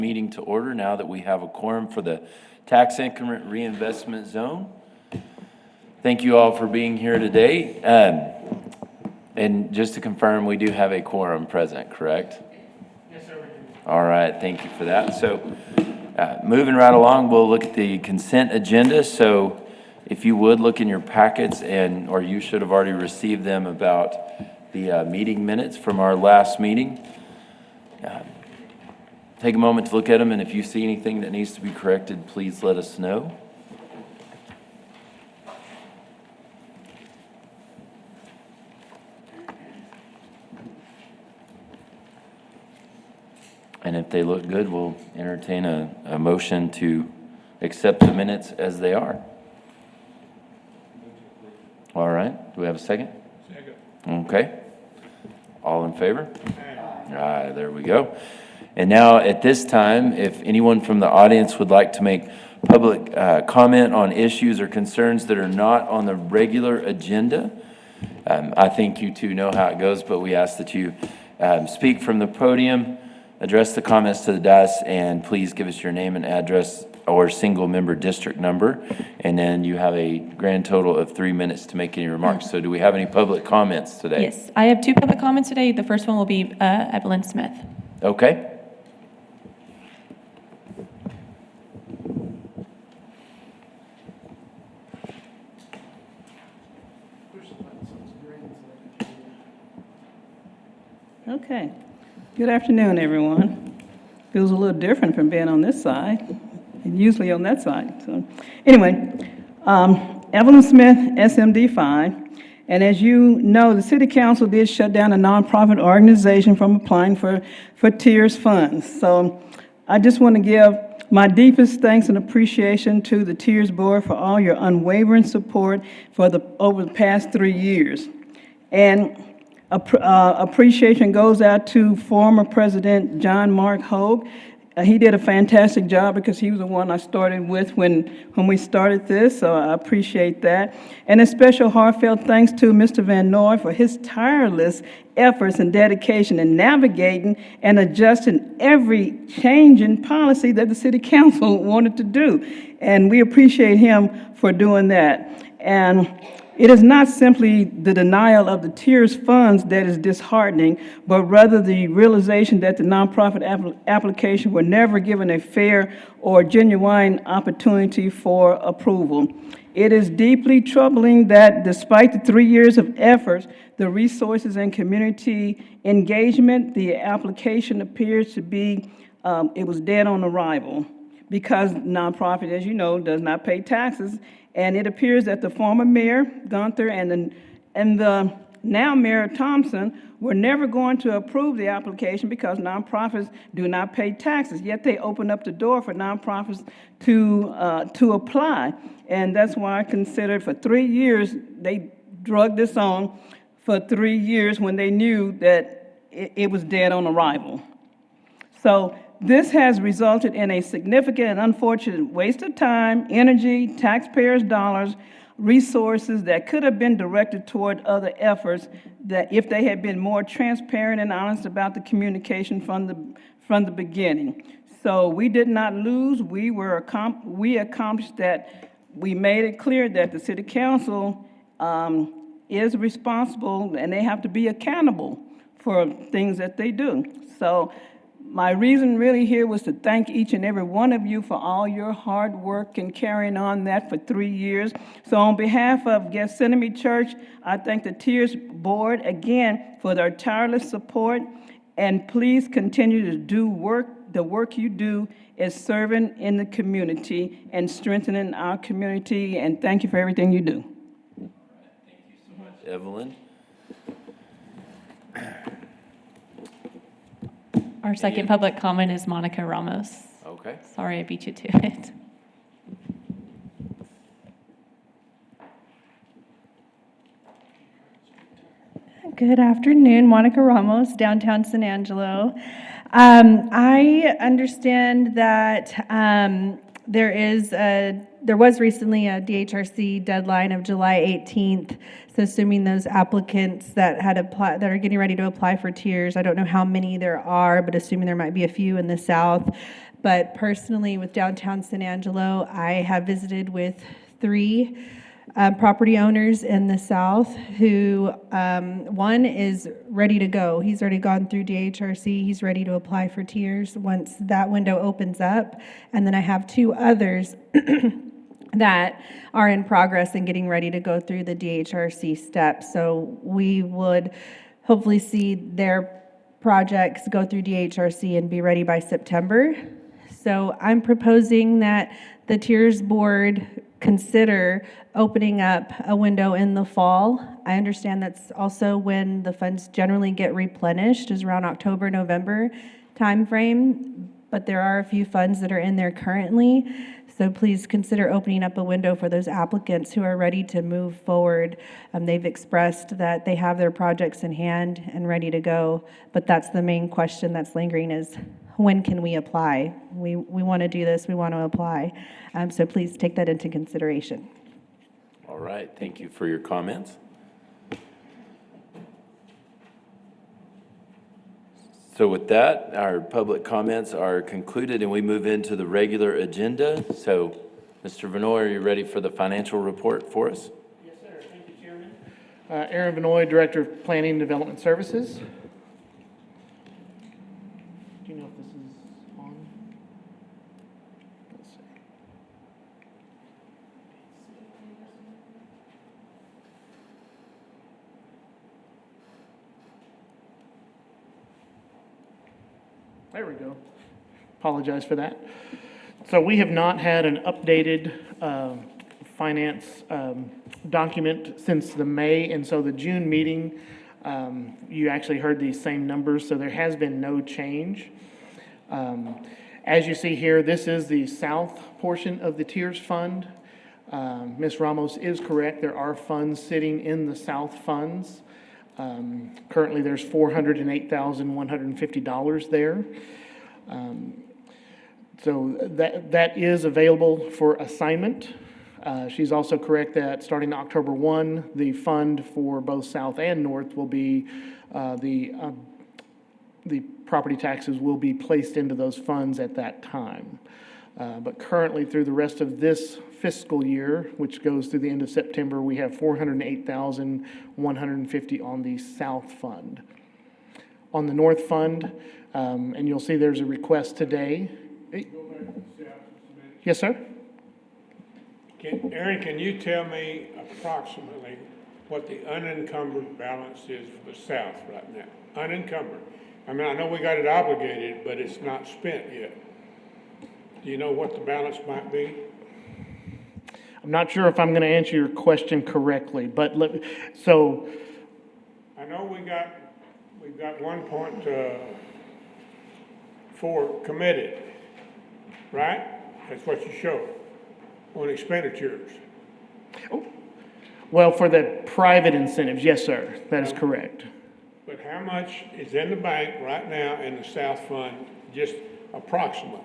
Meeting to order now that we have a quorum for the tax increment reinvestment zone. Thank you all for being here today. And just to confirm, we do have a quorum present, correct? Yes, sir, we do. All right, thank you for that. So moving right along, we'll look at the consent agenda. So if you would look in your packets, or you should have already received them, about the meeting minutes from our last meeting. Take a moment to look at them, and if you see anything that needs to be corrected, please let us know. And if they look good, we'll entertain a motion to accept the minutes as they are. All right, do we have a second? Second. Okay. All in favor? Aye, there we go. And now, at this time, if anyone from the audience would like to make public comment on issues or concerns that are not on the regular agenda, I think you two know how it goes, but we ask that you speak from the podium, address the comments to the dais, and please give us your name and address or single-member district number, and then you have a grand total of 3 minutes to make any remarks. So do we have any public comments today? Yes, I have two public comments today. The first one will be Evelyn Smith. Okay. Okay. Good afternoon, everyone. Feels a little different from being on this side and usually on that side. So, anyway, Evelyn Smith, SMD 5. And as you know, the City Council did shut down a nonprofit organization from applying for TIRZ funds. So I just want to give my deepest thanks and appreciation to the TIRZ Board for all your unwavering support for over the past 3 years. And appreciation goes out to former President John Mark Hogue. He did a fantastic job because he was the one I started with when we started this, so I appreciate that. And a special heartfelt thanks to Mr. Van Noy for his tireless efforts and dedication in navigating and adjusting every change in policy that the City Council wanted to do. And we appreciate him for doing that. And it is not simply the denial of the TIRZ funds that is disheartening, but rather the realization that the nonprofit application were never given a fair or genuine opportunity for approval. It is deeply troubling that despite the 3 years of efforts, the resources and community engagement, the application appears to be, it was dead on arrival because nonprofit, as you know, does not pay taxes. And it appears that the former mayor, Gunther, and the now mayor, Thompson, were never going to approve the application because nonprofits do not pay taxes. Yet they open up the door for nonprofits to apply. And that's why I considered for 3 years, they drugged this on for 3 years when they knew that it was dead on arrival. So this has resulted in a significant and unfortunate waste of time, energy, taxpayers' dollars, resources that could have been directed toward other efforts that if they had been more transparent and honest about the communication from the beginning. So we did not lose. We accomplished that. We made it clear that the City Council is responsible and they have to be accountable for things that they do. So my reason really here was to thank each and every one of you for all your hard work and carrying on that for 3 years. So on behalf of Gethsemane Church, I thank the TIRZ Board again for their tireless support. And please continue to do the work you do is serving in the community and strengthening our community. And thank you for everything you do. All right, thank you so much, Evelyn. Our second public comment is Monica Ramos. Okay. Sorry I beat you to it. Good afternoon, Monica Ramos, downtown San Angelo. I understand that there was recently a DHRC deadline of July 18th. So assuming those applicants that had applied, that are getting ready to apply for TIRZ, I don't know how many there are, but assuming there might be a few in the South, But personally, with downtown San Angelo, I have visited with 3 property owners in the south who, one is ready to go. He's already gone through DHRC. He's ready to apply for TIRZ once that window opens up. And then I have 2 others that are in progress and getting ready to go through the DHRC steps. So we would hopefully see their projects go through DHRC and be ready by September. So I'm proposing that the TIRZ Board consider opening up a window in the fall. I understand that's also when the funds generally get replenished, is around October, November timeframe, but there are a few funds that are in there currently. So please consider opening up a window for those applicants who are ready to move forward. They've expressed that they have their projects in hand and ready to go, but that's the main question that's lingering is, when can we apply? We want to do this, we want to apply. So please take that into consideration. All right, thank you for your comments. So with that, our public comments are concluded and we move into the regular agenda. So, Mr. Vanoy, are you ready for the financial report for us? Yes, sir. Thank you, Chairman. Aaron Vanoy, Director of Planning and Development Services. Do you know if this is on? Let's see. There we go. Apologize for that. So we have not had an updated finance document since the May, and so the June meeting, you actually heard these same numbers, so there has been no change. As you see here, this is the south portion of the TIRZ fund. Ms. Ramos is correct. There are funds sitting in the south funds. Currently, there's $408,150 there. So that is available for assignment. She's also correct that starting October 1, the fund for both south and north will be, the property taxes will be placed into those funds at that time. But currently, through the rest of this fiscal year, which goes through the end of September, we have $408,150 on the south fund. On the north fund, and you'll see there's a request today. Yes, sir? Aaron, can you tell me approximately what the unencumbered balance is for the south right now? Unencumbered. I mean, I know we got it obligated, but it's not spent yet. Do you know what the balance might be? I'm not sure if I'm going to answer your question correctly, but so. I know we've got 1.4 committed, right? That's what you show on expenditures. Well, for the private incentives, yes, sir, that is correct. But how much is in the bank right now in the south fund, just approximate?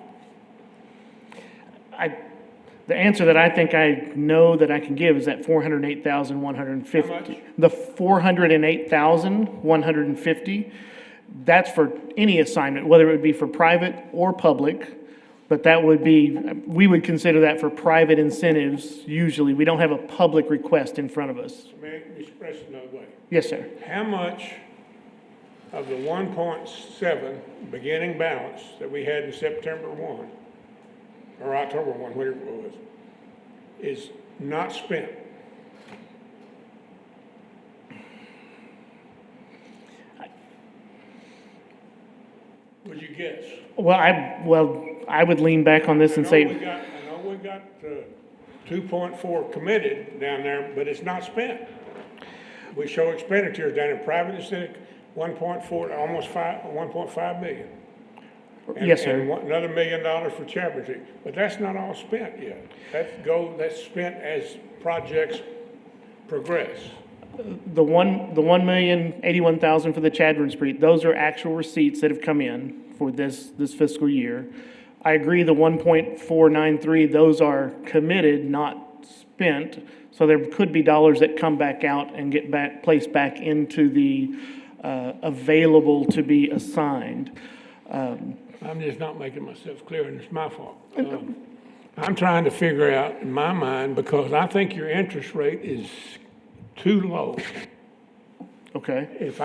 The answer that I think I know that I can give is that $408,150. How much? The $408,150, that's for any assignment, whether it would be for private or public, but that would be, we would consider that for private incentives usually. We don't have a public request in front of us. May I express it another way? Yes, sir. How much of the 1.7 beginning balance that we had in September 1, or October 1, whatever it was, is not spent? Would you guess? Well, I would lean back on this and say, I know we got 2.4 committed down there, but it's not spent. We show expenditures down in private incentive, 1.4, almost 1.5 million. yes, sir. And another $1 million for charity, but that's not all spent yet. That's spent as projects progress. The $1,081,000 for the Chadron Street, those are actual receipts that have come in for this fiscal year. I agree, the 1.493, those are committed, not spent. So there could be dollars that come back out and get placed back into the available to be assigned. I'm just not making myself clear, and it's my fault. I'm trying to figure out, in my mind, because I think your interest rate is too low. Okay, If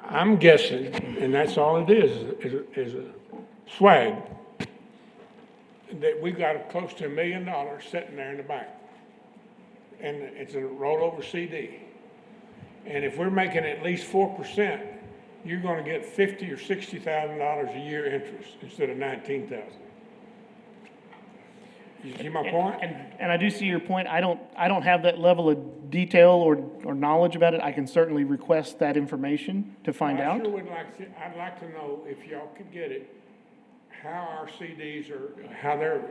I'm guessing, and that's all it is a swag, that we got close to $1 million sitting there in the bank. And it's a rollover CD. And if we're making at least 4%, you're gonna get $50,000 or $60,000 a year interest instead of $19,000. You see my point? and I do see your point. I don't have that level of detail or knowledge about it. I can certainly request that information to find I out. sure would I'd like to know, if y'all could get it, how our CDs are, how they're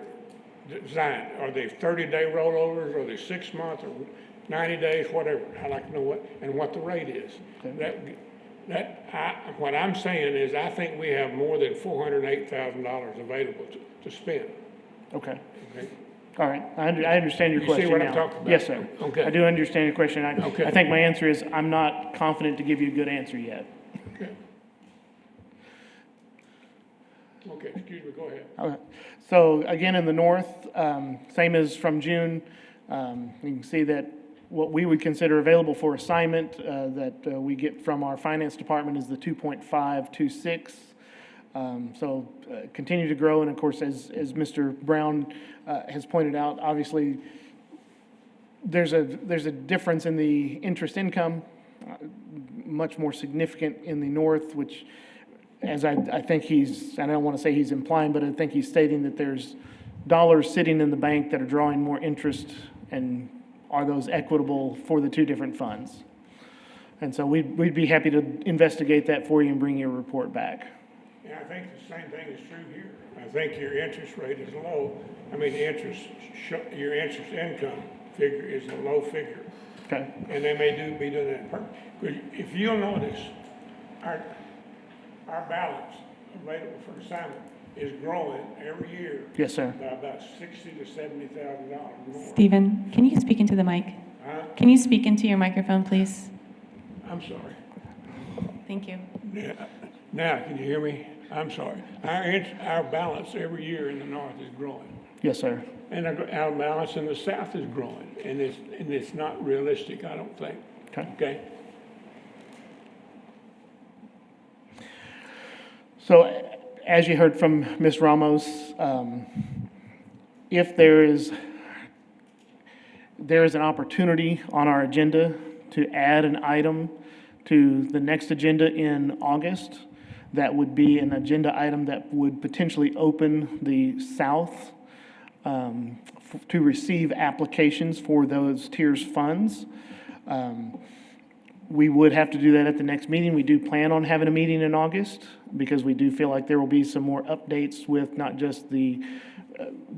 designed. Are they 30-day rollovers, or are they 6 months, or 90 days, whatever? I'd like to know what the rate is. What I'm saying is, I think we have more than $408,000 available to spend. Okay, Okay? all right. I understand your You see question what now. I'm talking about? Yes, sir. Okay. I do understand your question. Okay. I think my answer is, I'm not confident to give you a good answer yet. Okay. Okay, excuse me, go ahead. Okay. So again, in the north, same as from June, you can see that what we would consider available for assignment that we get from our finance department is the 2.526. So continue to grow, and of course, as Mr. Brown has pointed out, obviously, there's a difference in the interest income, much more significant in the north, which, as I think I don't want to say he's implying, but I think he's stating that there's dollars sitting in the bank that are drawing more interest, and are those equitable for the two different funds? And so we'd be happy to investigate that for you and bring you a report back. Yeah, I think the same thing is true here. I think your interest rate is low. I mean, your interest income figure is a low figure. Okay, And they may be doing that purpose. Because if you'll notice, our balance available for assignment is growing every year yes, sir. by about $60,000 to $70,000 more. Stephen, can you speak into the mic? Huh? Can you speak into your microphone, please? I'm sorry. Thank you. Yeah. Now, can you hear me? I'm sorry. Our balance every year in the north is growing. Yes, sir. And our balance in the south is growing. And it's not realistic, I don't think. Okay. Okay? So, as you heard from Ms. Ramos, if there is an opportunity on our agenda to add an item to the next agenda in August, that would be an agenda item that would potentially open the south to receive applications for those TIRZ funds. We would have to do that at the next meeting. We do plan on having a meeting in August, because we do feel like there will be some more updates with not just the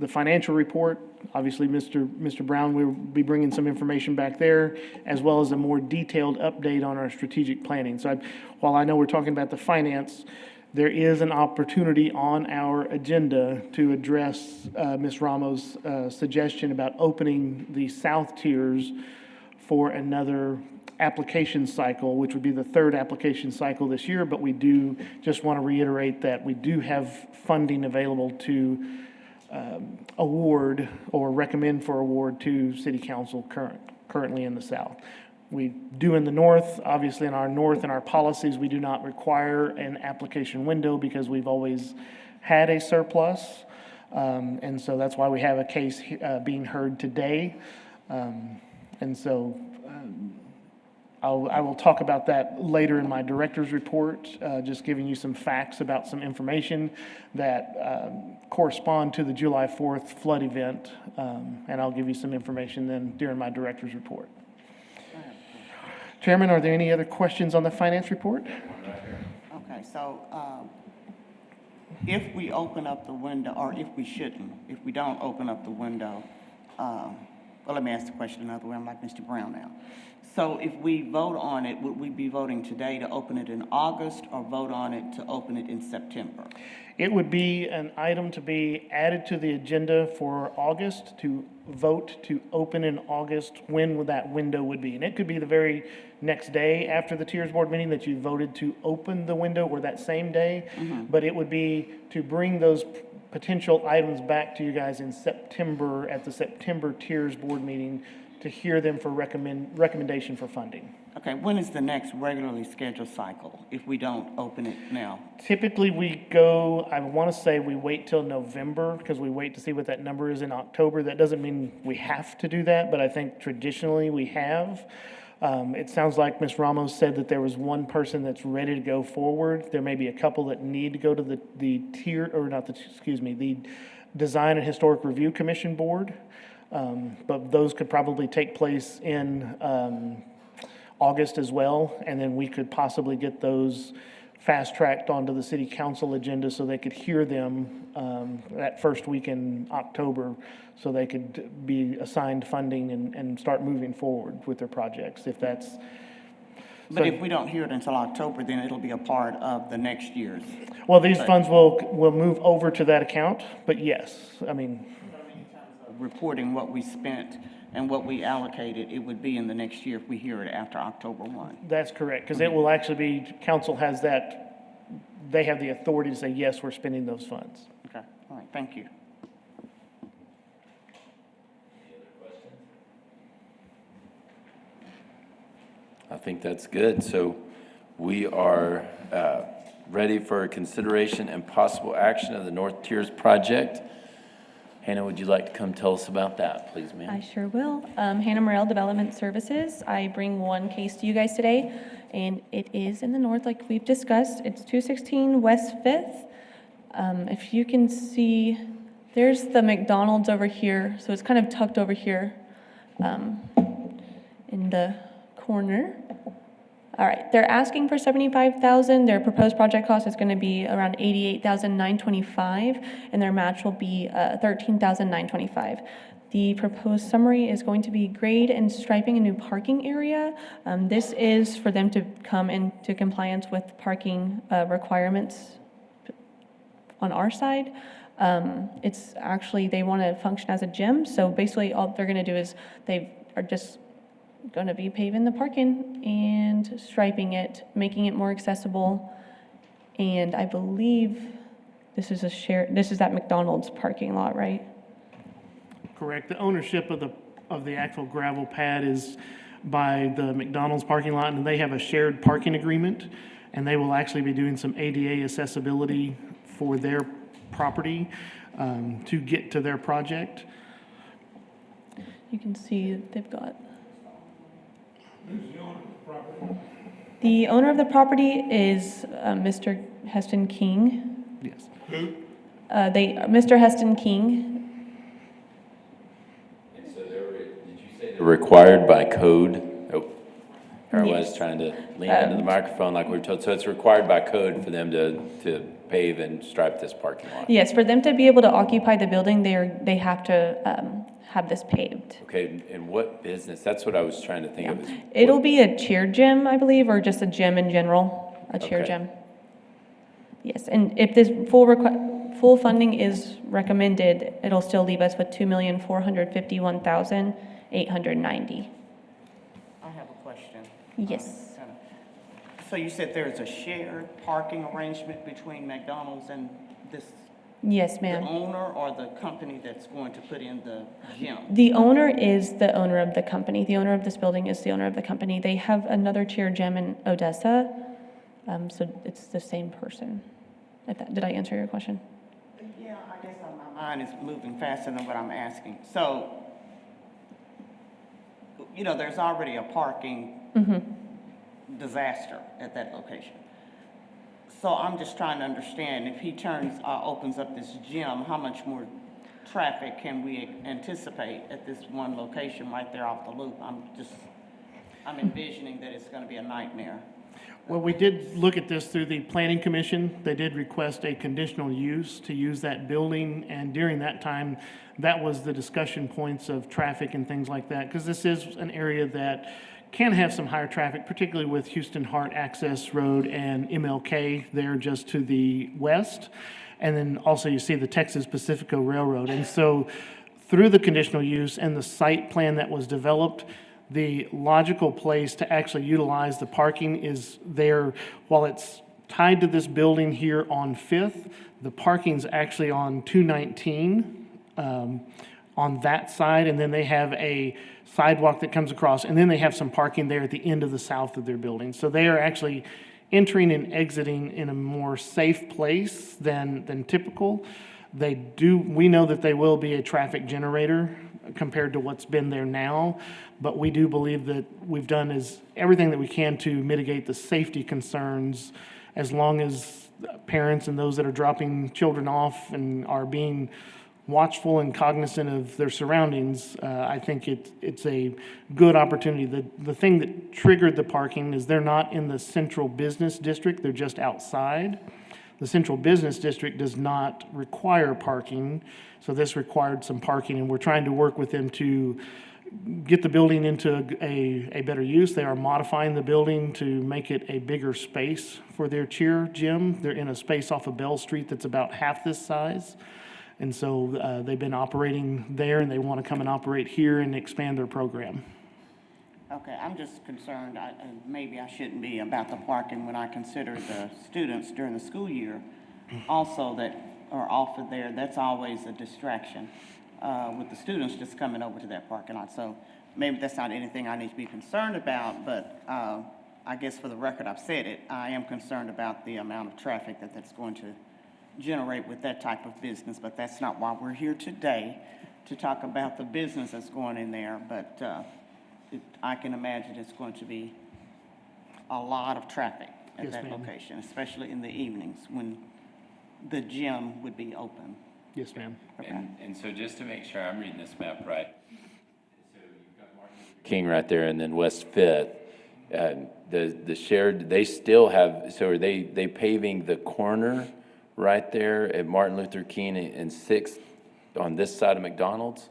financial report. Obviously, Mr. Brown will be bringing some information back there, as well as a more detailed update on our strategic planning. So while I know we're talking about the finance, there is an opportunity on our agenda to address Ms. Ramos' suggestion about opening the South Tiers for another application cycle, which would be the third application cycle this year. But we do just want to reiterate that we do have funding available to award or recommend for award to City Council currently in the South. We do in the North. Obviously, in our North and our policies, we do not require an application window, because we've always had a surplus. And so that's why we have a case being heard today. And so I will talk about that later in my director's report, just giving you some facts about some information that correspond to the July 4th flood event. And I'll give you some information then during my director's report. Chairman, are there any other questions on the finance report? Okay, so if we open up the window, or if we shouldn't, if we don't open up the window well, let me ask the question another way. I'm like Mr. Brown now. So if we vote on it, would we be voting today to open it in August or vote on it to open it in September? It would be an item to be added to the agenda for August, to vote to open in August, when that window would be. And it could be the very next day after the TIRZ Board meeting that you voted to open the window, or that same day. But it would be to bring those potential items back to you guys in September, at the September TIRZ Board meeting, to hear them for recommendation for funding. Okay, when is the next regularly scheduled cycle if we don't open it now? Typically, we go, I want to say we wait till November, because we wait to see what that number is in October. That doesn't mean we have to do that, but I think traditionally we have. It sounds like Ms. Ramos said that there was one person that's ready to go forward. There may be a couple that need to go to the Design and Historic Review Commission Board. But those could probably take place in August as well, and then we could possibly get those fast-tracked onto the city council agenda so they could hear them that first week in October, so they could be assigned funding and start moving forward with their projects, if that's... But if we don't hear it until October, then it'll be a part of the next year's. Well, these funds will move over to that account, but yes, I mean... Reporting what we spent and what we allocated, it would be in the next year if we hear it after October 1. That's correct, because it will actually be, council has that, they have the authority to say, yes, we're spending those funds. Okay, all right, thank you. I think that's good. So we are ready for consideration and possible action of the North Tiers project. Hannah, would you like to come tell us about that, please, ma'am? I sure will. Hannah Morrell, Development Services. I bring one case to you guys today, and it is in the north, like we've discussed. It's 216 West 5th. If you can see, there's the McDonald's over here, so it's kind of tucked over here in the corner. All right, they're asking for $75,000. Their proposed project cost is going to be around $88,925, and their match will be $13,925. The proposed summary is going to be grade and striping a new parking area. This is for them to come into compliance with parking requirements on our side. It's actually, they want to function as a gym, so basically all they're going to do is they are just going to be paving the parking and striping it, making it more accessible. And I believe this is that McDonald's parking lot, right? Correct. The ownership of the actual gravel pad is by the McDonald's parking lot, and they have a shared parking agreement, and they will actually be doing some ADA accessibility for their property to get to their project. You can see they've got... Who's the owner of the property? The owner of the property is Mr. Heston King. Yes. Who? Mr. Heston King. And so did you say they're required by code? Oh, I was trying to lean into the microphone like we were told. So it's required by code for them to pave and stripe this parking lot? Yes, for them to be able to occupy the building, they have to have this paved. Okay, and what business? That's what I was trying to think of. It'll be a cheer gym, I believe, or just a gym in general, a cheer Okay. gym. Yes, and if this full funding is recommended, it'll still leave us with $2,451,890. I have a question. Yes. So you said there's a shared parking arrangement between McDonald's and this, Yes, the ma'am. owner or the company that's going to put in the gym? The owner is the owner of the company. The owner of this building is the owner of the company. They have another cheer gym in Odessa, so it's the same person. Did I answer your question? Yeah, I guess my mind is moving faster than what I'm asking. So, there's already a parking disaster at that location. So I'm just trying to understand, if he opens up this gym, how much more traffic can we anticipate at this one location right there off the loop? I'm envisioning that it's going to be a nightmare Well, we did look at this through the planning commission. They did request a conditional use to use that building, and during that time, that was the discussion points of traffic and things like that, because this is an area that can have some higher traffic, particularly with Houston Hart Access Road and MLK there just to the west. And then also you see the Texas Pacifico Railroad. And so through the conditional use and the site plan that was developed, the logical place to actually utilize the parking is there. While it's tied to this building here on Fifth, the parking's actually on 219 on that side, and then they have a sidewalk that comes across, and then they have some parking there at the end of the south of their building. So they are actually entering and exiting in a more safe place than typical. We know that they will be a traffic generator compared to what's been there now, but we do believe that we've done everything that we can to mitigate the safety concerns, as long as parents and those that are dropping children off and are being watchful and cognizant of their surroundings. I think it's a good opportunity. The thing that triggered the parking is they're not in the central business district, they're just outside. The central business district does not require parking, so this required some parking, and we're trying to work with them to get the building into a better use. They are modifying the building to make it a bigger space for their cheer gym. They're in a space off of Bell Street that's about half this size. And so they've been operating there, and they want to come and operate here and expand their program. Okay, I'm just concerned, maybe I shouldn't be, about the parking when I consider the students during the school year also that are offered there. That's always a distraction with the students just coming over to that parking lot. So maybe that's not anything I need to be concerned about, but I guess for the record, I've said it. I am concerned about the amount of traffic that's going to generate with that type of business, but that's not why we're here today, to talk about the business that's going in there. But I can imagine it's going to be a lot of traffic at Yes, that ma'am. location, especially in the evenings when the gym would be open. Yes, ma'am. Okay. And so just to make sure I'm reading this map right, so you've got Martin Luther King right there, and then West Fifth. The shared, they still have, so are they paving the corner right there at Martin Luther King and Sixth on this side of McDonald's?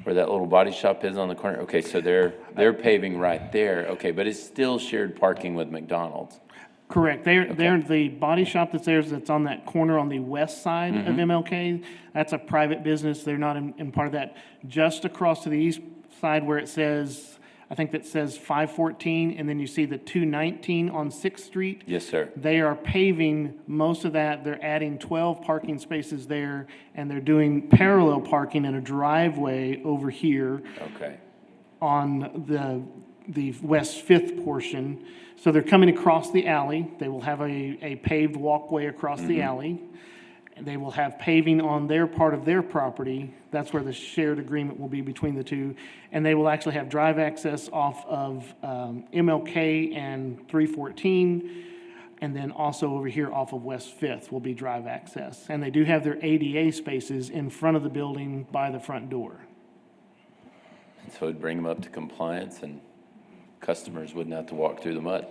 Where that little body shop is on the corner? Okay, so they're paving right there. Okay, but it's still shared parking with McDonald's. Correct. They're the body shop that's on that corner on the west side of MLK. That's a private business. They're not in part of that. Just across to the east side where it says, I think that says 514, and then you see the 219 on 6th Street. Yes, sir. They are paving most of that. They're adding 12 parking spaces there, and they're doing parallel parking in a driveway over here Okay. on the West Fifth portion. So they're coming across the alley. They will have a paved walkway across the alley. And they will have paving on their part of their property. That's where the shared agreement will be between the two. And they will actually have drive access off of MLK and 314. And then also over here off of West Fifth will be drive access. And they do have their ADA spaces in front of the building by the front door. So it'd bring them up to compliance, and customers wouldn't have to walk through the mud,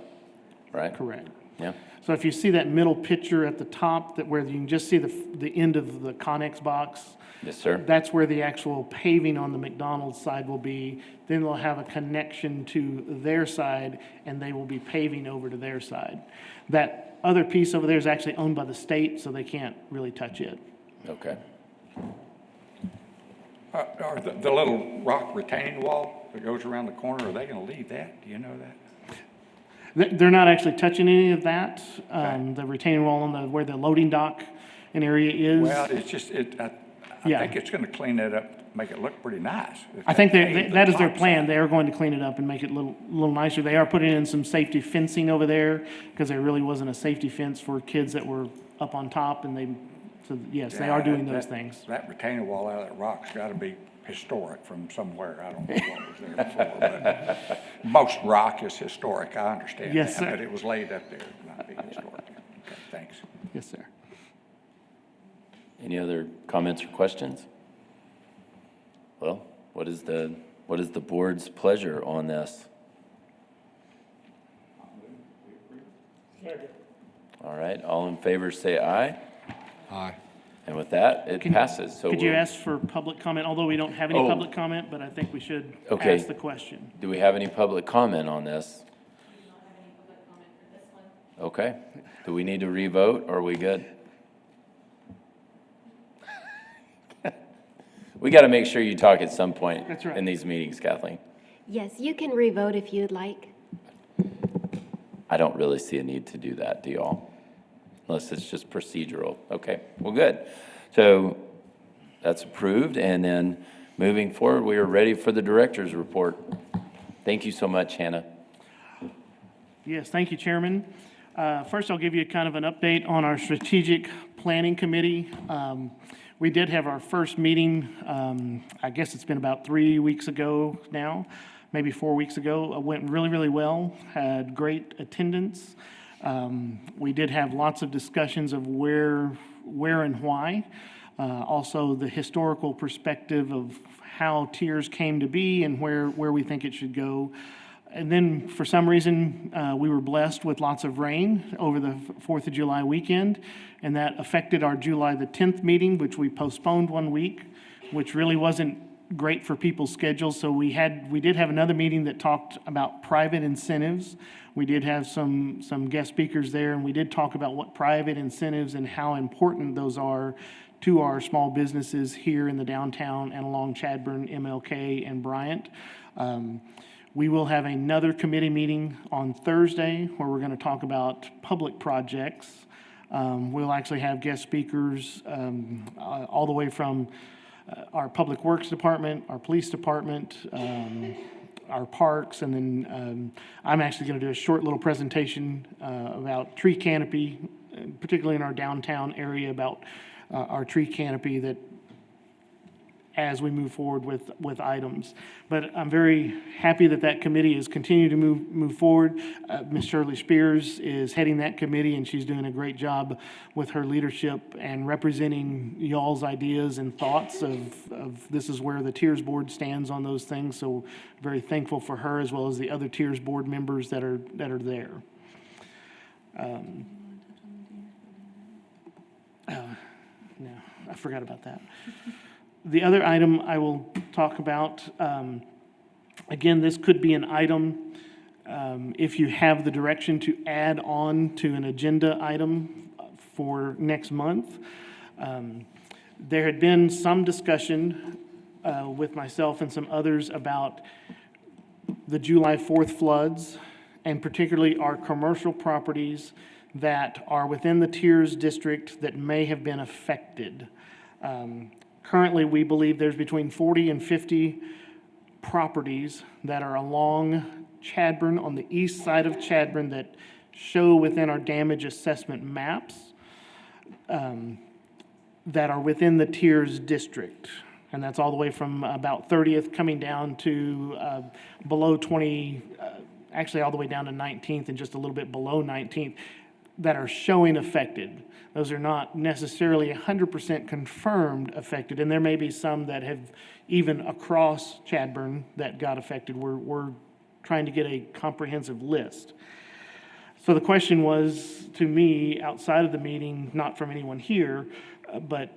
right? Correct. Yeah. So if you see that middle picture at the top, that where you can just see the end of the Connex box, Yes, sir. that's where the actual paving on the McDonald's side will be. Then they'll have a connection to their side, and they will be paving over to their side. That other piece over there is actually owned by the state, so they can't really touch it. Okay. Are the little rock retaining wall that goes around the corner, are they gonna leave that? Do you know that? They're not actually touching any of that. The retaining wall on where the loading dock and area is. Well, it's just, I Yeah. think it's gonna clean that up, make it look pretty nice. I think Pave the that is their top plan. side. They are going to clean it up and make it a little nicer. They are putting in some safety fencing over there because there really wasn't a safety fence for kids that were up on top, and so yes, they are Yeah, doing those that- things. That retaining wall out of that rock's gotta be historic from somewhere. I don't know what was there before, but most rock is historic, I understand Yes, that. sir. But it was laid up there, not be historic. Okay, thanks. Yes, sir. Any other comments or questions? Well, what is the board's pleasure on this? Second. All right, all in favor, say aye. Aye. And with that, it passes. So Could you we'll- ask for public comment, although we don't have any Oh. public comment, but I think we should Okay. ask the question. Do we have any public comment on this? Okay. Do we need to revote, or are we good? We got to make sure you talk at some point That's right. in these meetings, Kathleen. Yes, you can revote if you'd like. I don't really see a need to do that, do y'all? Unless it's just procedural. Okay, well, good. So that's approved, and then moving forward, we are ready for the director's report. Thank you so much, Hannah. Yes, thank you, Chairman. First, I'll give you kind of an update on our strategic planning committee. We did have our first meeting, I guess it's been about 3 weeks ago now, maybe 4 weeks ago. It went really, really well, had great attendance. We did have lots of discussions of where and why. Also, the historical perspective of how TIRZ came to be and where we think it should go. And then, for some reason, we were blessed with lots of rain over the 4th of July weekend, and that affected our July the 10th meeting, which we postponed 1 week, which really wasn't great for people's schedules. So we did have another meeting that talked about private incentives. We did have some guest speakers there, and we did talk about what private incentives and how important those are to our small businesses here in the downtown and along Chadburn, MLK, and Bryant. We will have another committee meeting on Thursday where we're going to talk about public projects. We'll actually have guest speakers all the way from our Public Works Department, our Police Department, our parks, and then I'm actually going to do a short little presentation about tree canopy, particularly in our downtown area, about our tree canopy that as we move forward with items. But I'm very happy that committee has continued to move forward. Ms. Shirley Spears is heading that committee, and she's doing a great job with her leadership and representing y'all's ideas and thoughts of this is where the TIRZ Board stands on those things. So very thankful for her as well as the other TIRZ Board members that are there. No, I forgot about that. The other item I will talk about, again, this could be an item, if you have the direction to add on to an agenda item for next month. There had been some discussion with myself and some others about the July 4th floods, and particularly our commercial properties that are within the TIRZ district that may have been affected. Currently, we believe there's between 40 and 50 properties that are along Chadburn, on the east side of Chadburn, that show within our damage assessment maps that are within the TIRZ district. And that's all the way from about 30th coming down to below 20, actually all the way down to 19th and just a little bit below 19th, that are showing affected. Those are not necessarily 100% confirmed affected, and there may be some that have even across Chadburn that got affected. We're trying to get a comprehensive list. So the question was to me, outside of the meeting, not from anyone here, but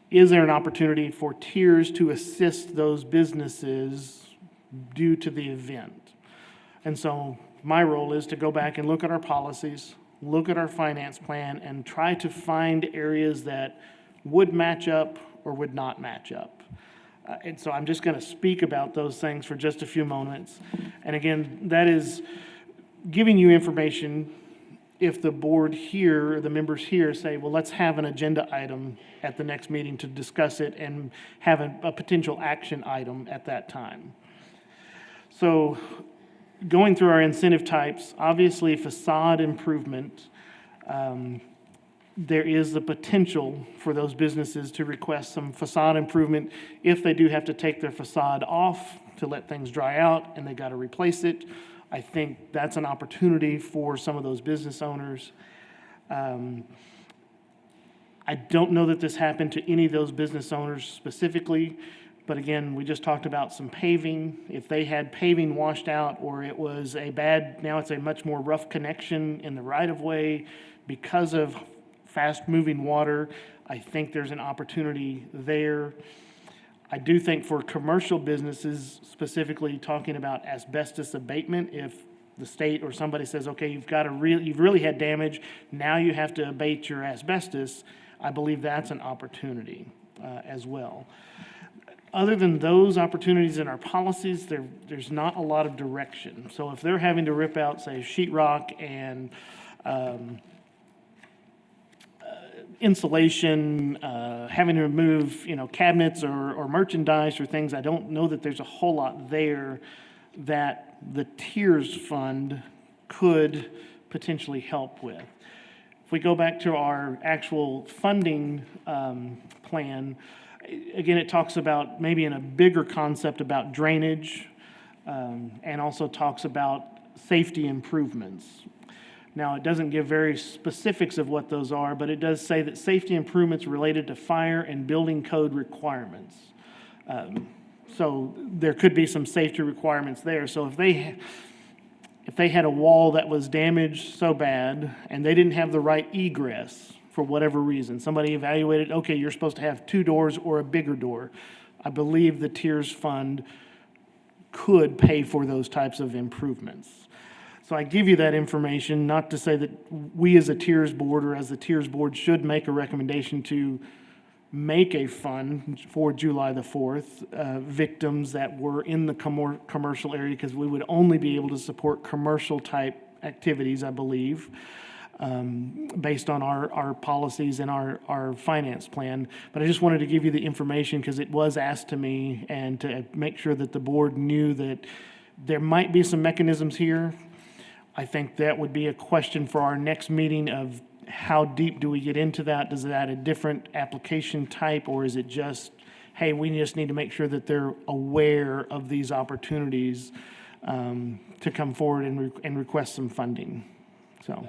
is there an opportunity for TIRZ to assist those businesses due to the event? And so my role is to go back and look at our policies, look at our finance plan, and try to find areas that would match up or would not match up. And so I'm just going to speak about those things for just a few moments. And again, that is giving you information if the board here, or the members here say, well, let's have an agenda item at the next meeting to discuss it and have a potential action item at that time. So going through our incentive types, obviously facade improvement, there is the potential for those businesses to request some facade improvement if they do have to take their facade off to let things dry out and they got to replace it. I think that's an opportunity for some of those business owners. I don't know that this happened to any of those business owners specifically, But again, we just talked about some paving. If they had paving washed out, or it was now it's a much more rough connection in the right-of-way because of fast-moving water, I think there's an opportunity there. I do think for commercial businesses, specifically talking about asbestos abatement, if the state or somebody says, okay, you've really had damage, now you have to abate your asbestos, I believe that's an opportunity as well. Other than those opportunities in our policies, there's not a lot of direction. So if they're having to rip out, say, sheetrock and insulation, having to remove, cabinets or merchandise or things, I don't know that there's a whole lot there that the TIRZ fund could potentially help with. If we go back to our actual funding plan, again, it talks about maybe in a bigger concept about drainage, and also talks about safety improvements. Now, it doesn't give very specifics of what those are, but it does say that safety improvements related to fire and building code requirements. So there could be some safety requirements there. So if they had a wall that was damaged so bad and they didn't have the right egress for whatever reason, somebody evaluated, okay, you're supposed to have 2 doors or a bigger door, I believe the TIRZ fund could pay for those types of improvements. So I give you that information, not to say that we as a TIRZ board or as the TIRZ board should make a recommendation to make a fund for July the 4th, victims that were in the commercial area, because we would only be able to support commercial type activities, I believe, based on our policies and our finance plan. But I just wanted to give you the information because it was asked to me, and to make sure that the board knew that there might be some mechanisms here. I think that would be a question for our next meeting of how deep do we get into that? Does it add a different application type, or is it just, hey, we just need to make sure that they're aware of these opportunities to come forward and request some funding? So.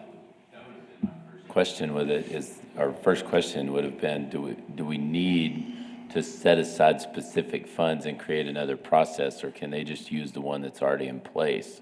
Question with it is, our first question would have been, do we need to set aside specific funds and create another process, or can they just use the one that's already in place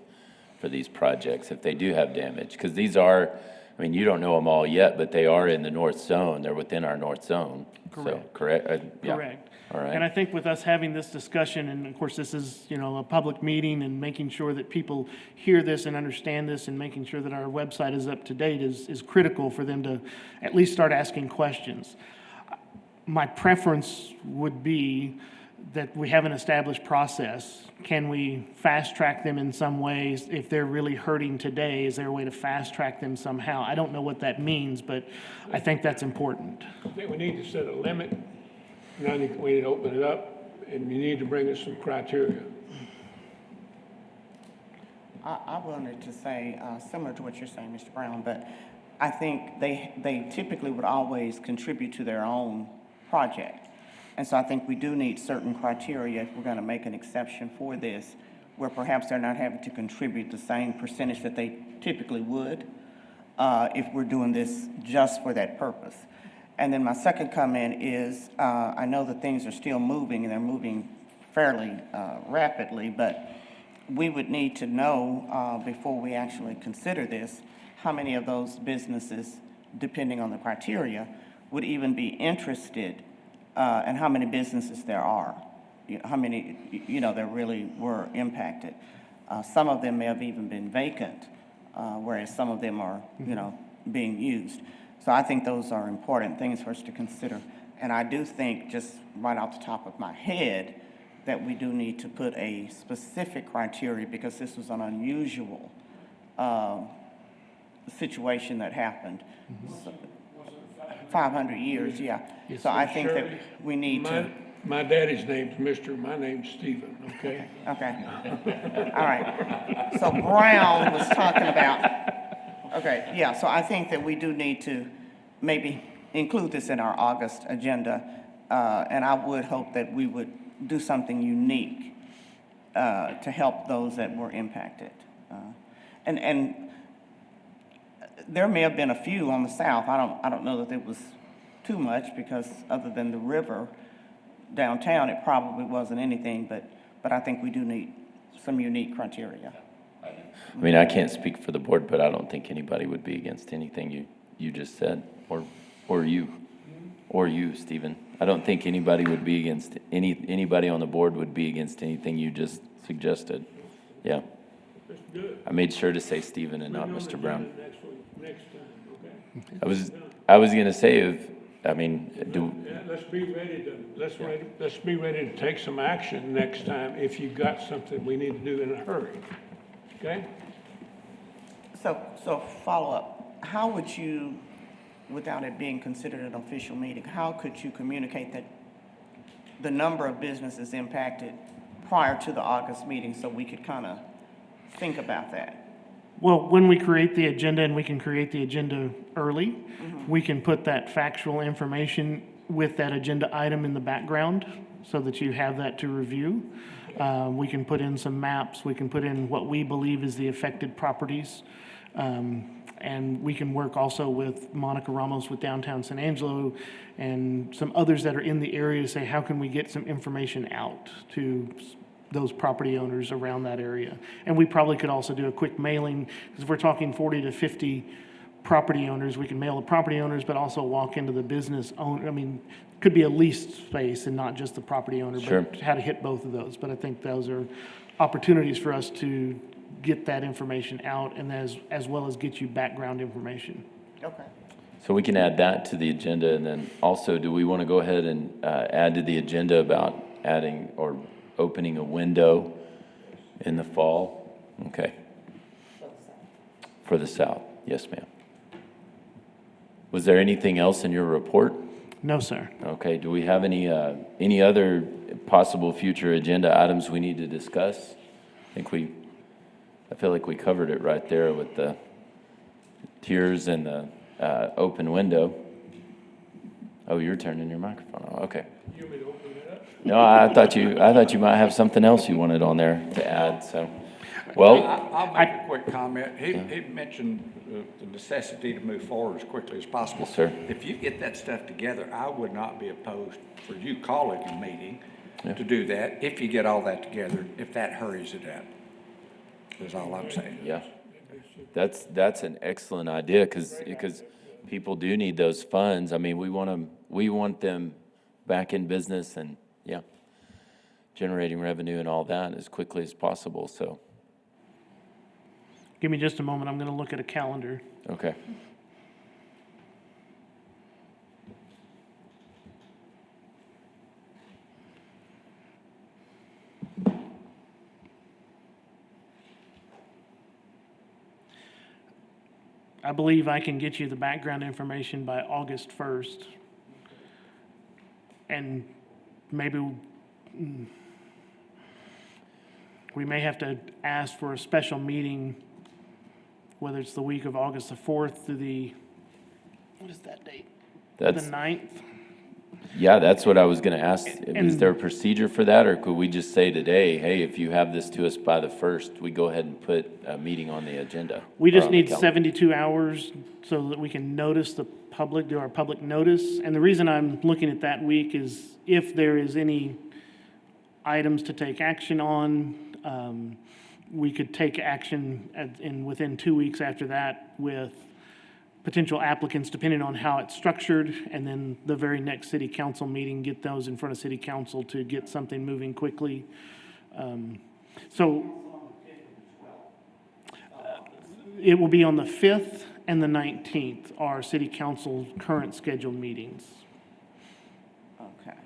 for these projects if they do have damage? Because these are, I mean, you don't know them all yet, but they are in the north zone. They're within our north zone. So, correct? Yeah. Correct. All right. And I think with us having this discussion, and of course this is, a public meeting, and making sure that people hear this and understand this, and making sure that our website is up to date is critical for them to at least start asking questions. My preference would be that we have an established process. Can we fast track them in some ways? If they're really hurting today, is there a way to fast track them somehow? I don't know what that means, but I think that's important. I think we need to set a limit, and I think we need to open it up, and you need to bring us some criteria. I wanted to say, similar to what you're saying, Mr. Brown, but I think they typically would always contribute to their own project. And so I think we do need certain criteria if we're going to make an exception for this, where perhaps they're not having to contribute the same percentage that they typically would if we're doing this just for that purpose. And then my second comment is, I know that things are still moving, and they're moving fairly rapidly, but we would need to know before we actually consider this, how many of those businesses, depending on the criteria, would even be interested, and how many businesses there are, how many, that really were impacted. Some of them may have even been vacant, whereas some of them are, being used. So I think those are important things for us to consider. And I do think, just right off the top of my head, that we do need to put a specific criteria, because this was an unusual situation that happened. So, 500 years, yeah. Yes, So I think that we need to. My daddy's name's my name's Stephen, okay? Okay. All right. So Brown was talking about, okay, yeah, so I think that we do need to maybe include this in our August agenda, and I would hope that we would do something unique to help those that were impacted. And there may have been a few on the south. I don't know that it was too much, because other than the river, downtown, it probably wasn't anything, but I think we do need some unique criteria. I mean, I can't speak for the board, but I don't think anybody would be against anything you just said, or you, Stephen. I don't think anybody would be against, anybody on the board would be against anything you just suggested. Yeah. That's good. I made sure to say Stephen and not Put it on Mr. the Brown. agenda next time, okay? I was gonna say, I mean, Yeah, let's be ready to take some action next time if you've got something we need to do in a hurry, okay? So follow up, how would you, without it being considered an official meeting, how could you communicate that the number of businesses impacted prior to the August meeting so we could kind of think about that? Well, when we create the agenda, and we can create the agenda early, we can put that factual information with that agenda item in the background so that you have that to review. We can put in some maps, we can put in what we believe is the affected properties. And we can work also with Monica Ramos with Downtown San Angelo and some others that are in the area to say, how can we get some information out to those property owners around that area? And we probably could also do a quick mailing, because if we're talking 40 to 50 property owners, we can mail the property owners, but also walk into the business owner. I mean, could be a leased space and not just the property owner, Sure. but how to hit both of those. But I think those are opportunities for us to get that information out, and as well as get you background information. Okay. so we can add that to the agenda, and then also, do we want to go ahead and add to the agenda about adding or opening a window in the fall? Okay. For the south, yes, ma'am. Was there anything else in your report? No, sir. Okay, do we have any other possible future agenda items we need to discuss? I feel like we covered it right there with the TIRZ and the open window. Oh, you're turning your microphone on, okay. You want me to open it up? No, I thought you might have something else you wanted on there to add, so. Well, I'll make a quick comment. He mentioned the necessity to move forward as quickly as possible. Yes, sir. If you get that stuff together, I would not be opposed for you calling a meeting to do that, if you get all that together, if that hurries it up, is all I'm saying. yeah, that's an excellent idea, because people do need those funds. I mean, we want them back in business and, yeah, generating revenue and all that as quickly as possible, so, Give me just a moment, I'm gonna look at a calendar. okay. I believe I can get you the background information by August 1st. And maybe we may have to ask for a special meeting, whether it's the week of August the 4th to the, what is that date? The That's, 9th? yeah, that's what I was gonna ask. Is And- there a procedure for that, or could we just say today, hey, if you have this to us by the 1st, we go ahead and put a meeting on the agenda? We or just on the need calendar? 72 hours so that we can notice the public, do our public notice. And the reason I'm looking at that week is if there is any items to take action on, we could take action within 2 weeks after that with potential applicants, depending on how it's structured, and then the very next city council meeting, get those in front of city council to get something moving quickly. It will be on the 5th and the 19th, are city council's current scheduled meetings. Okay.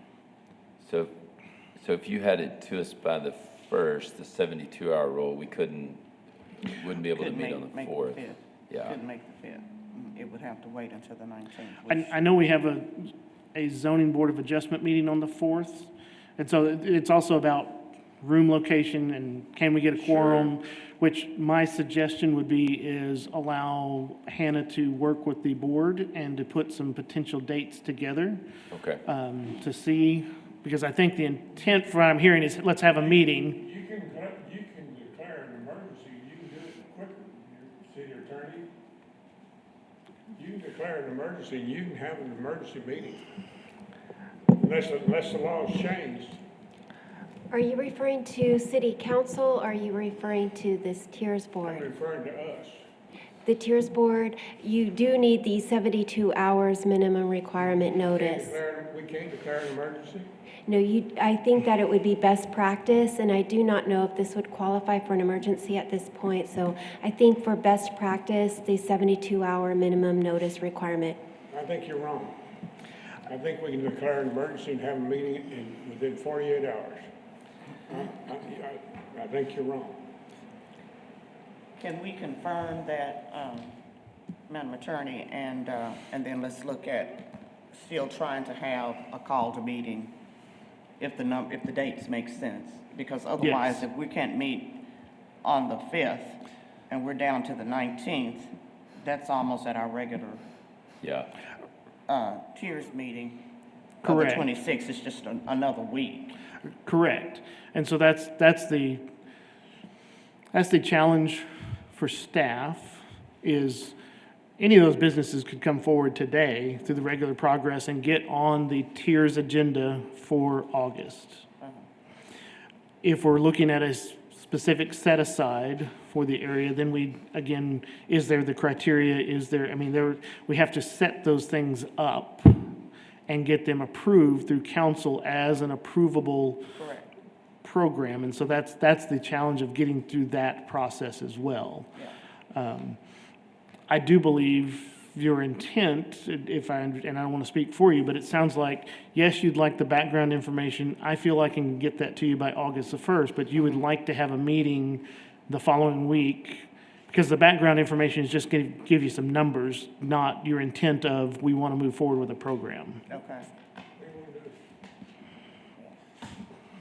So if you had it to us by the 1st, the 72-hour rule, we wouldn't be able to Couldn't meet on the make 4th. 5th. Yeah. Couldn't make the 5th. It would have to wait until the 19th. I know we have a zoning board of adjustment meeting on the 4th, and so it's also about room location and can we get a quorum, which my suggestion would be is allow Hannah to work with the board and to put some potential dates together Okay. to see, because I think the intent from what I'm hearing is, let's have a meeting. You can declare an emergency, you can do it quicker, your city attorney. You can declare an emergency, you can have an emergency meeting. unless the law's changed. Are you referring to city council, or are you referring to this TIRZ I'm board? referring to us. The TIRZ board, you do need the 72 hours minimum requirement notice. We can't declare an emergency? No, I think that it would be best practice, and I do not know if this would qualify for an emergency at this point. So I think for best practice, the 72-hour minimum notice requirement. I think you're wrong. I think we can declare an emergency and have a meeting within 48 hours. I think you're wrong. Can we confirm that, Madam Attorney, and then let's look at still trying to have a call to meeting if the dates make sense? Because otherwise, Yes. if we can't meet on the 5th and we're down to the 19th, that's almost at our regular Yeah. TIRZ meeting. Correct. The 26th is just another week. Correct. And so that's the challenge for staff, is any of those businesses could come forward today through the regular progress and get on the TIRZ agenda for August. If we're looking at a specific set aside for the area, then again, is there the criteria? We have to set those things up and get them approved through council as an approvable Correct. program. And so that's the challenge of getting through that process as well. Yeah. I do believe your intent, and I don't want to speak for you, but it sounds like, yes, you'd like the background information. I feel I can get that to you by August the 1st, but you would like to have a meeting the following week, because the background information is just going to give you some numbers, not your intent of, we want to move forward with a program. Okay.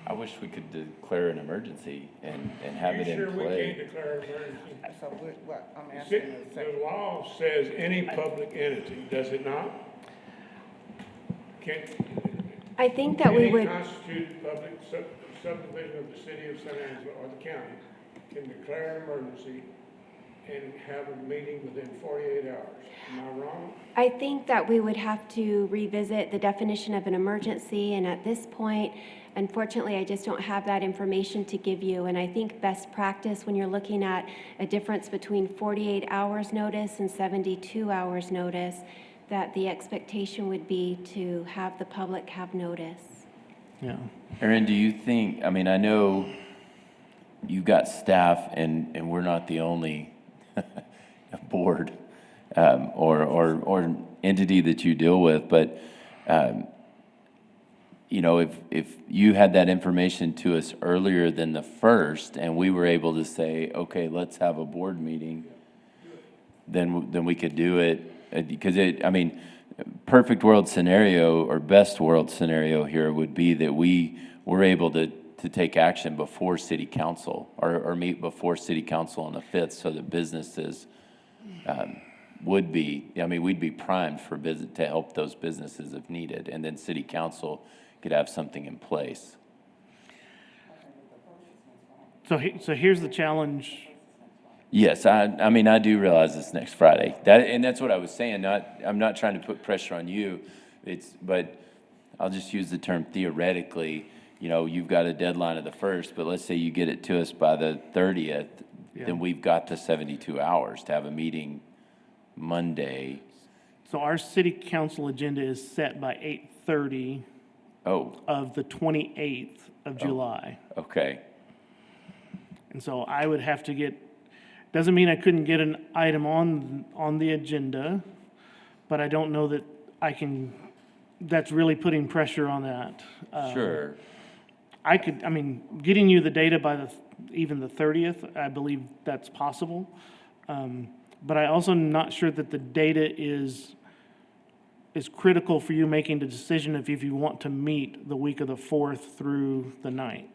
I wish we could declare an emergency and have it You in sure we play. can't declare an emergency? So what I'm asking is, The law says any public entity, does it not? Can I think that we any would, constituted public subdivision of the city of San Angelo or the county can declare an emergency and have a meeting within 48 hours. Am I wrong? I think that we would have to revisit the definition of an emergency, and at this point, unfortunately, I just don't have that information to give you. And I think best practice, when you're looking at a difference between 48 hours notice and 72 hours notice, that the expectation would be to have the public have notice. Yeah. Aaron, do you think, I know you've got staff and we're not the only board or entity that you deal with, but if you had that information to us earlier than the 1st and we were able to say, okay, let's have a board meeting, then we could do it. Because perfect world scenario or best world scenario here would be that we were able to take action before city council or meet before city council on the 5th, so that businesses would be, we'd be primed for to help those businesses if needed, and then city council could have something in place. So here's the challenge. Yes, I do realize it's next Friday. That's what I was saying. I'm not trying to put pressure on you. But I'll just use the term theoretically. You've got a deadline of the 1st, but let's say you get it to us by the 30th, then we've got the 72 hours to have a meeting Monday. So our city council agenda is set by 8:30 of the 28th of July. Okay. And so I would have to doesn't mean I couldn't get an item on the agenda, but I don't know that that's really putting pressure on that. Sure. Getting you the data by even the 30th, I believe that's possible. But I also am not sure that the data is critical for you making the decision if you want to meet the week of the 4th through the 9th.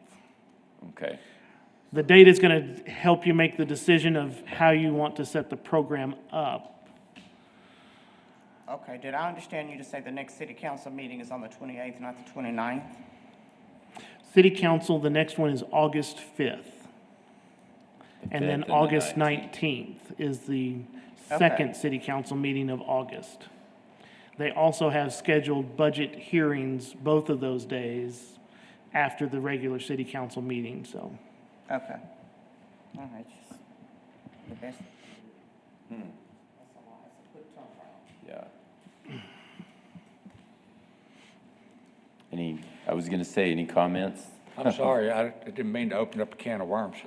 Okay. The data is going to help you make the decision of how you want to set the program up. okay, did I understand you to say the next city council meeting is on the 28th, not the 29th? City council, the next one is August 5th. And 5th then and the August 19th. 19th is the Okay. second city council meeting of August. They also have scheduled budget hearings both of those days after the regular city council meeting, so. Okay. All right, just the best. Yeah. I was gonna say, any comments? I'm sorry, I didn't mean to open up a can of worms.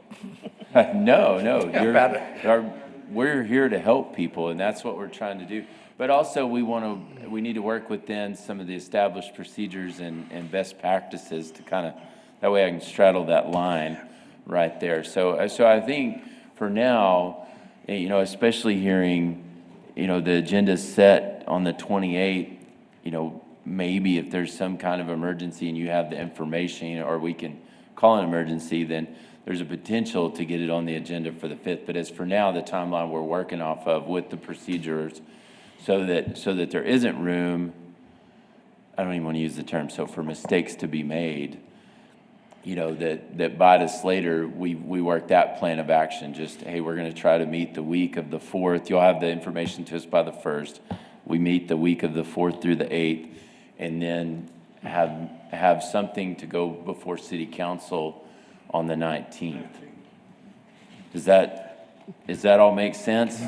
No, About it. we're here to help people, and that's what we're trying to do. But also, we need to work within some of the established procedures and best practices to kind of, that way I can straddle that line right there. So I think for now, especially hearing, the agenda's set on the 28th, maybe if there's some kind of emergency and you have the information, or we can call an emergency, then there's a potential to get it on the agenda for the 5th. But as for now, the timeline we're working off of with the procedures, so that there isn't room, I don't even want to use the term, so for mistakes to be made, that bite us later, we work that plan of action. Just, hey, we're going to try to meet the week of the 4th. You'll have the information to us by the 1st. We meet the week of the 4th through the 8th, and then have something to go before city council on the 19th. Does that all make sense?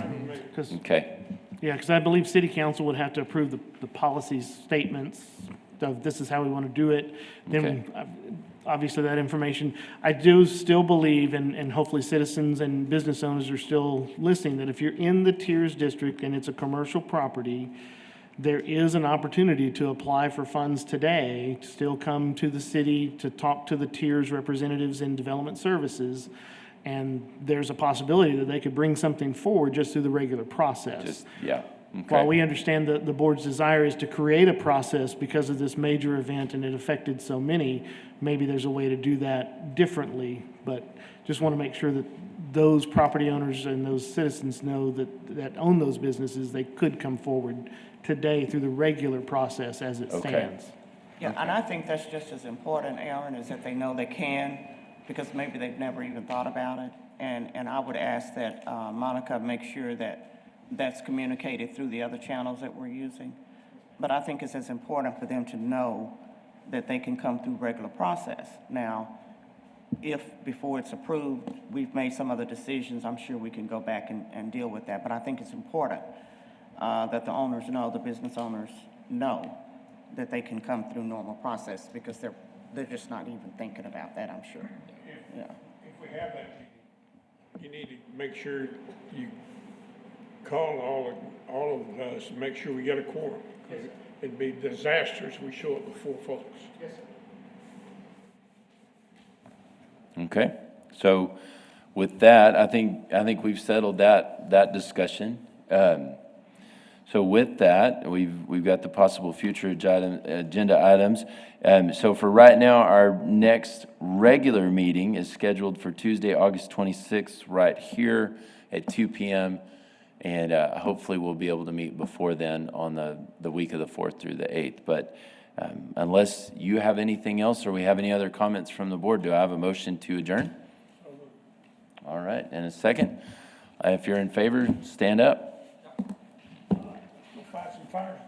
'Cause- Okay. Yeah, because I believe city council would have to approve the policy statements of this is how we want to do it. Then, Okay. obviously, that information, I do still believe, and hopefully citizens and business owners are still listening, that if you're in the TIRZ district and it's a commercial property, there is an opportunity to apply for funds today, to still come to the city, to talk to the TIRZ representatives in development services, and there's a possibility that they could bring something forward just through the regular process. Yeah, While we okay. understand that the board's desire is to create a process because of this major event and it affected so many, maybe there's a way to do that differently. But just want to make sure that those property owners and those citizens know that own those businesses, they could come forward today through the regular process as it Okay. stands. Yeah, and I think that's just as important, Aaron, is that they know they can, because maybe they've never even thought about it. And I would ask that Monica make sure that that's communicated through the other channels that we're using. But I think it's as important for them to know that they can come through regular process. Now, if before it's approved, we've made some other decisions, I'm sure we can go back and deal with that. But I think it's important that the owners know, the business owners know that they can come through normal process, because they're just not even thinking about that, I'm sure. Yeah. If we have that meeting, you need to make sure you call all of us and make sure we get a quorum. Because it'd be disastrous if we show up before folks. Okay, so with that, I think we've settled that discussion. So with that, we've got the possible future agenda items. So for right now, our next regular meeting is scheduled for Tuesday, August 26th, right here at 2 p.m. And hopefully we'll be able to meet before then on the week of the 4th through the 8th. But unless you have anything else or we have any other comments from the board, do I have a motion to adjourn? All right, and a second. If you're in favor, stand up. Fight some fire.